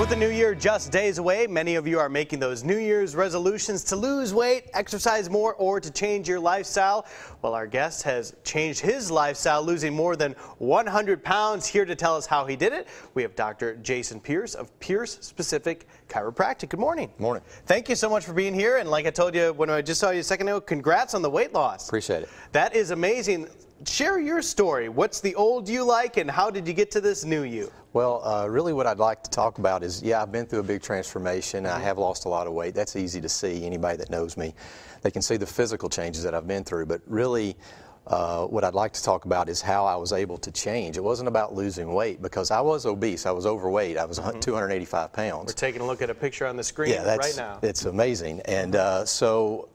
With the new year just days away, many of you are making those New Year's resolutions to lose weight, exercise more, or to change your lifestyle. Well, our guest has changed his lifestyle, losing more than 100 pounds. Here to tell us how he did it, we have Dr. Jason Pierce of Pierce Specific Chiropractic. Good morning. Morning. Thank you so much for being here. And like I told you when I just saw you a second ago, congrats on the weight loss. Appreciate it. That is amazing. Share your story. What's the old you like, and how did you get to this new you? Well, really what I'd like to talk about is, I've been through a big transformation. I have lost a lot of weight. That's easy to see. Anybody that knows me, they can see the physical changes that I've been through. But really, what I'd like to talk about is how I was able to change. It wasn't about losing weight, because I was obese. I was overweight. I was 285 pounds. We're taking a look at a picture on the screen right now. It's amazing. And so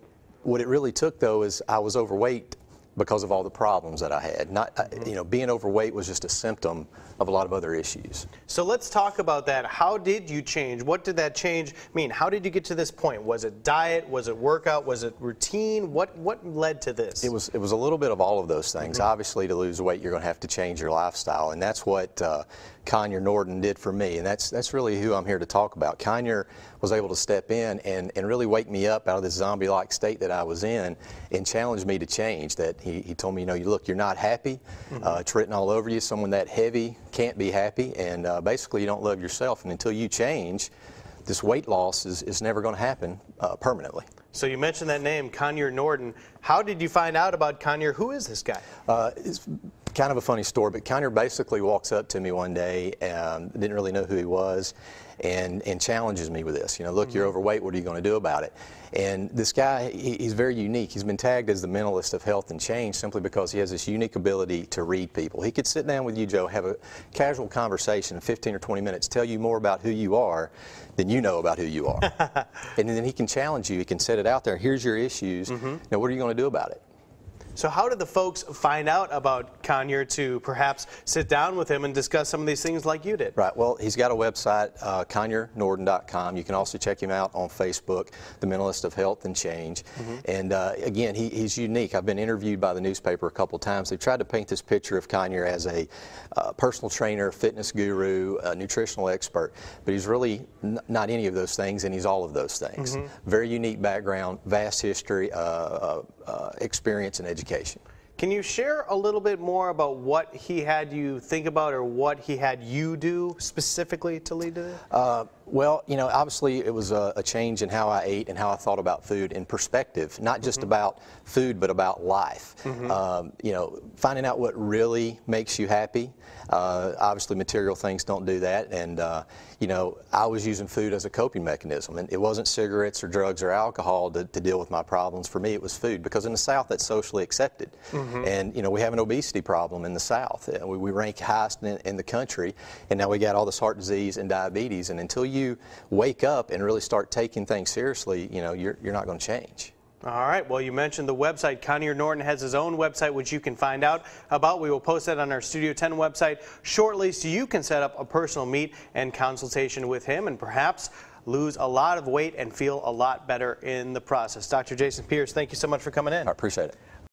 what it really took, though, is I was overweight because of all the problems that I had. Being overweight was just a symptom of a lot of other issues. So let's talk about that. How did you change? What did that change mean? How did you get to this point? Was it diet? Was it workout? Was it routine? What led to this? It was a little bit of all of those things. Obviously, to lose weight, you're going to have to change your lifestyle, and that's what Conyer Norton did for me, and that's really who I'm here to talk about. Conyer was able to step in and really wake me up out of this zombie-like state that I was in and challenge me to change. That he told me, look, you're not happy. It's written all over you. Someone that heavy can't be happy, and basically you don't love yourself. And until you change, this weight loss is never going to happen permanently. So you mentioned that name, Conyer Norton. How did you find out about Conyer? Who is this guy? It's kind of a funny story, but Conyer basically walks up to me one day, didn't really know who he was, and challenges me with this. Look, you're overweight, what are you going to do about it? And this guy, he's very unique. He's been tagged as the mentalist of health and change simply because he has this unique ability to read people. He could sit down with you, Joe, have a casual conversation, 15 or 20 minutes, tell you more about who you are than you know about who you are. And then he can challenge you. He can set it out there. Here's your issues. Now, what are you going to do about it? So how did the folks find out about Conyer to perhaps sit down with him and discuss some of these things like you did? Right. Well, he's got a website, ConyerNorton.com. You can also check him out on Facebook, The Mentalist of Health and Change. And again, he's unique. I've been interviewed by the newspaper a couple times. They've tried to paint this picture of Conyer as a personal trainer, fitness guru, a nutritional expert, but he's really not any of those things, and he's all of those things. Very unique background, vast history, experience, and education. Can you share a little bit more about what he had you think about, or what he had you do specifically to lead to this? Well, obviously it was a change in how I ate and how I thought about food in perspective, not just about food, but about life. Finding out what really makes you happy. Obviously material things don't do that, and I was using food as a coping mechanism, and it wasn't cigarettes or drugs or alcohol to deal with my problems. For me, it was food, because in the South that's socially accepted. And we have an obesity problem in the South. We rank highest in the country, and now we got all this heart disease and diabetes, and until you wake up and really start taking things seriously, you're not going to change. All right. Well, you mentioned the website. Conyer Norton has his own website, which you can find out about. We will post that on our Studio 10 website shortly, so you can set up a personal meet and consultation with him, and perhaps lose a lot of weight and feel a lot better in the process. Dr. Jason Pierce, thank you so much for coming in. I appreciate it.